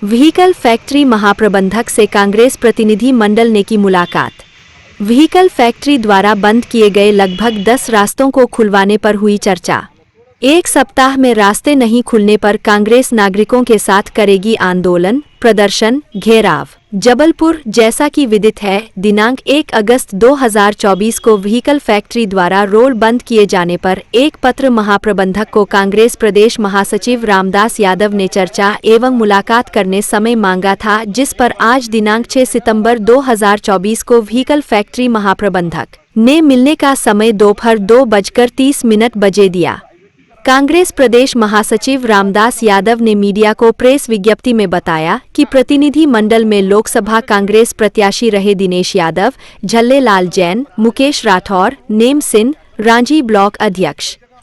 Vehicle factory महाप्रबंधक से कांग्रेस प्रतिनिधि मंडल ने की मुलाकात। व्हीकल फैक्ट्री द्वारा बंद किए गए लगभग 10 रास्तों को खुलवाने पर हुई चर्चा। एक सप्ताह में रास्ते नहीं खुलने पर कांग्रेस नागरिकों के साथ करेगी आंदोलन, प्रदर्शन, घेराव। जबलपुर, जैसा कि विदित है, दिनांक 1 अगस्त 2024 को व्हीकल फैक्ट्री द्वारा रोड बंद किए जाने पर एक पत्र महाप्रबंधक को कांग्रेस प्रदेश महासचिव रामदास यादव ने चर्चा एवं मुलाकात करने समय मांगा था, जिस पर आज दिनांक 6 सितंबर 2024 को व्हीकल फैक्ट्री महाप्रबंधक ने मिलने का समय दोपहर 2:30 बजे दिया। कांग्रेस प्रदेश महासचिव रामदास यादव ने मीडिया को प्रेस विज्ञप्ति में बताया कि प्रतिनिधि मंडल में लोकसभा कांग्रेस प्रत्याशी रहे दिनेश यादव, झल्लेलाल जैन, मुकेश राठौर, नेम सिंह, रांची ब्लॉक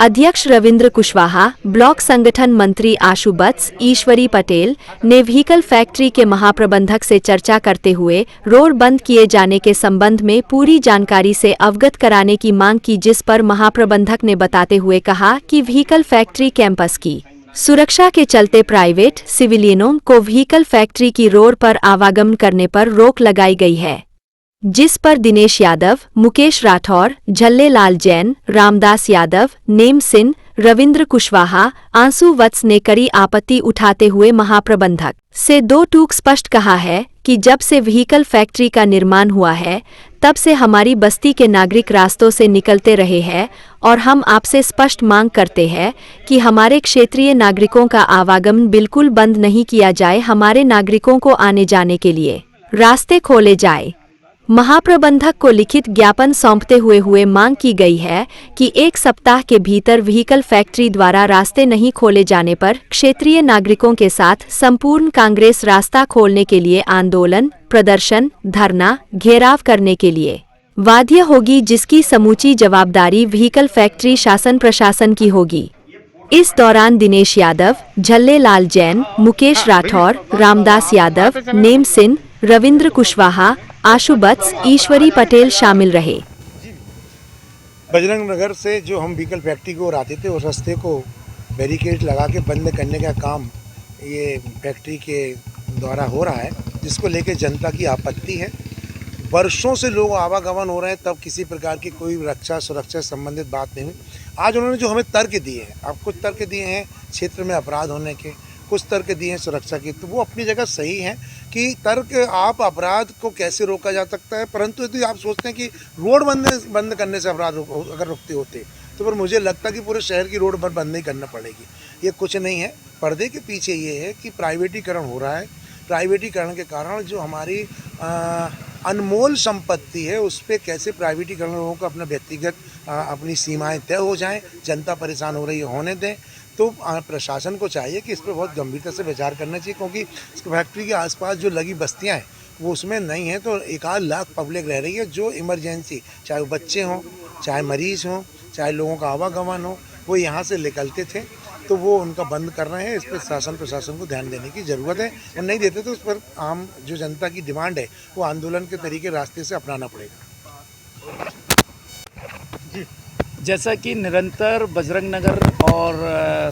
अध्यक्ष रविंद्र कुशवाहा, ब्लॉक संगठन मंत्री आशु बत्स, ईश्वरी पटेल ने व्हीकल फैक्ट्री के महाप्रबंधक से चर्चा करते हुए रोड बंद किए जाने के संबंध में पूरी जानकारी से अवगत कराने की मांग की, जिस पर महाप्रबंधक ने बताते हुए कहा कि व्हीकल फैक्ट्री कैंपस की सुरक्षा के चलते प्राइवेट सिविलियनों को व्हीकल फैक्ट्री की रोड पर आवागमन करने पर रोक लगाई गई है, जिस पर दिनेश यादव, मुकेश राठौर, झल्लेलाल जैन, रामदास यादव, नेम सिंह, रविंद्र कुशवाहा, आंसू वत्स ने कड़ी आपत्ति उठाते हुए महाप्रबंधक से दो टूक स्पष्ट कहा है कि जब से व्हीकल फैक्ट्री का निर्माण हुआ है तब से हमारी बस्ती के नागरिक रास्तों से निकलते रहे हैं और हम आपसे स्पष्ट मांग करते हैं कि हमारे क्षेत्रीय नागरिकों का आवागमन बिल्कुल बंद नहीं किया जाए, हमारे नागरिकों को आने जाने के लिए रास्ते खोले जाए। महाप्रबंधक को लिखित ज्ञापन सौंपते हुए मांग की गई है कि एक सप्ताह के भीतर व्हीकल फैक्ट्री द्वारा रास्ते नहीं खोले जाने पर क्षेत्रीय नागरिकों के साथ संपूर्ण कांग्रेस रास्ता खोलने के लिए आंदोलन, प्रदर्शन, धरना, घेराव करने के लिए बाध्य होगी, जिसकी समूची जवाबदारी व्हीकल फैक्ट्री शासन प्रशासन की होगी। इस दौरान दिनेश यादव, झल्लेलाल जैन, मुकेश राठौर, रामदास यादव, नेम सिंह, रविंद्र कुशवाहा, आशु बत्स, ईश्वरी पटेल शामिल रहे। बजरंग नगर से जो हम व्हीकल फैक्ट्री को आते थे उस रास्ते को बैरिकेड लगा के बंद करने का काम ये फैक्ट्री के द्वारा हो रहा है, जिसको लेके जनता की आपत्ति है। वर्षों से लोग आवागमन हो रहे हैं, तब किसी प्रकार की कोई रक्षा सुरक्षा संबंधित बात नहीं हुई। आज उन्होंने जो हमें तर्क दिए हैं, अब कुछ तर्क दिए हैं क्षेत्र में अपराध होने के, कुछ तर्क दिए हैं सुरक्षा के, तो वो अपनी जगह सही है कि तर्क आप अपराध को कैसे रोका जा सकता है, परंतु यदि आप सोचते हैं कि रोड बंद करने से अपराध अगर रुकते होते तो फिर मुझे लगता है कि पूरे शहर की रोड बंद नहीं करना पड़ेगी। ये कुछ नहीं है, पर्दे के पीछे ये है कि प्राइवेटीकरण हो रहा है। प्राइवेटीकरण के कारण जो हमारी अनमोल संपत्ति है उस पर कैसे प्राइवेटीकरण लोगों को अपना व्यक्तिगत अपनी सीमाएं तय हो जाएं, जनता परेशान हो रही है होने दें। तो प्रशासन को चाहिए कि इस पर बहुत गंभीरता से विचार करना चाहिए, क्योंकि इस फैक्ट्री के आसपास जो लगी बस्तियां हैं वो उसमें नहीं है, तो 1-8 लाख पब्लिक रह रही है जो इमरजेंसी, चाहे वो बच्चे हों, चाहे मरीज़ हों, चाहे लोगों का आवागमन हो, वो यहाँ से निकलते थे, तो वो उनका बंद कर रहे हैं। इस पर शासन प्रशासन को ध्यान देने की ज़रूरत है, और नहीं देते तो उस पर आम जो जनता की डिमांड है वो आंदोलन के तरीके रास्ते से अपनाना पड़ेगा। जी, जैसा कि निरंतर बजरंग नगर और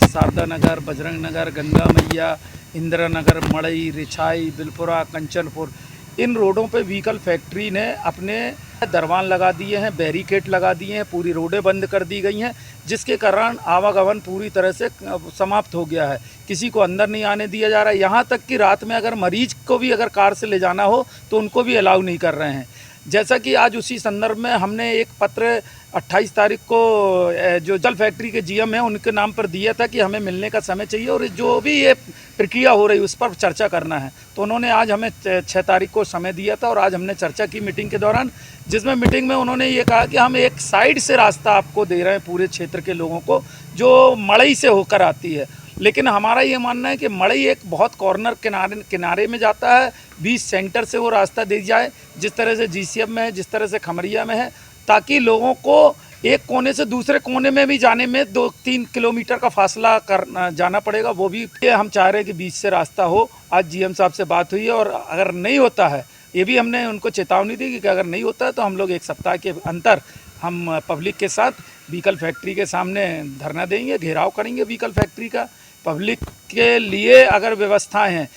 शारदा नगर, बजरंग नगर, गंगा मैया, इंदिरा नगर, मड़ई, रिछाई, बिलपुरा, कंचनपुर, इन रोडों पे व्हीकल फैक्ट्री ने अपने दरवान लगा दिए हैं, बैरिकेड लगा दिए हैं, पूरी रोडें बंद कर दी गई हैं, जिसके कारण आवागमन पूरी तरह से समाप्त हो गया है। किसी को अंदर नहीं आने दिया जा रहा है। यहाँ तक कि रात में अगर मरीज को भी अगर कार से ले जाना हो तो उनको भी अलाउ नहीं कर रहे हैं। जैसा कि आज उसी संदर्भ में हमने एक पत्र 28 तारीख को जो जल फैक्ट्री के जीएम हैं उनके नाम पर दिया था कि हमें मिलने का समय चाहिए और जो भी ये प्रक्रिया हो रही उस पर चर्चा करना है। तो उन्होंने आज हमें 6 तारीख को समय दिया था और आज हमने चर्चा की मीटिंग के दौरान, जिसमें मीटिंग में उन्होंने ये कहा कि हम एक साइड से रास्ता आपको दे रहे हैं पूरे क्षेत्र के लोगों को जो मड़ई से होकर आती है। लेकिन हमारा ये मानना है कि मड़ई एक बहुत कॉर्नर किनारे में जाता है, बीच सेंटर से वो रास्ता दे जाए, जिस तरह से जीसीएम में है, जिस तरह से खमरिया में है, ताकि लोगों को एक कोने से दूसरे कोने में भी जाने में 2-3 किलोमीटर का फासला जाना पड़ेगा। वो भी हम चाह रहे हैं कि बीच से रास्ता हो। आज जीएम साहब से बात हुई है और अगर नहीं होता है, ये भी हमने उनको चेतावनी दी कि अगर नहीं होता है तो हम लोग एक सप्ताह के अंतर हम पब्लिक के साथ व्हीकल फैक्ट्री के सामने धरना देंगे, घेराव करेंगे व्हीकल फैक्ट्री का। पब्लिक के लिए अगर व्यवस्थाएं हैं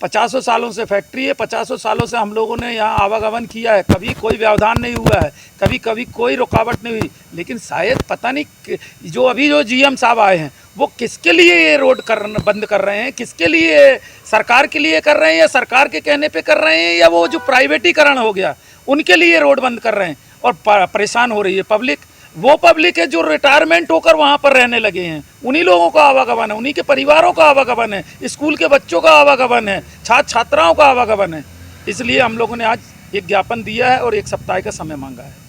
50 सालों से फैक्ट्री है, 50 सालों से हम लोगों ने यहाँ आवागमन किया है, कभी कोई व्यवधान नहीं हुआ है, कभी कोई रुकावट नहीं हुई। लेकिन शायद पता नहीं जो अभी जो जीएम साहब आए हैं वो किसके लिए ये रोड बंद कर रहे हैं, किसके लिए, सरकार के लिए कर रहे हैं या सरकार के कहने पे कर रहे हैं, या वो जो प्राइवेटीकरण हो गया उनके लिए रोड बंद कर रहे हैं और परेशान हो रही है पब्लिक। वो पब्लिक है जो रिटायरमेंट होकर वहाँ पर रहने लगे हैं, उन्हीं लोगों का आवागमन है, उन्हीं के परिवारों का आवागमन है, स्कूल के बच्चों का आवागमन है, छात्र छात्राओं का आवागमन है। इसलिए हम लोगों ने आज एक ज्ञापन दिया है और 1 सप्ताह का समय मांगा है।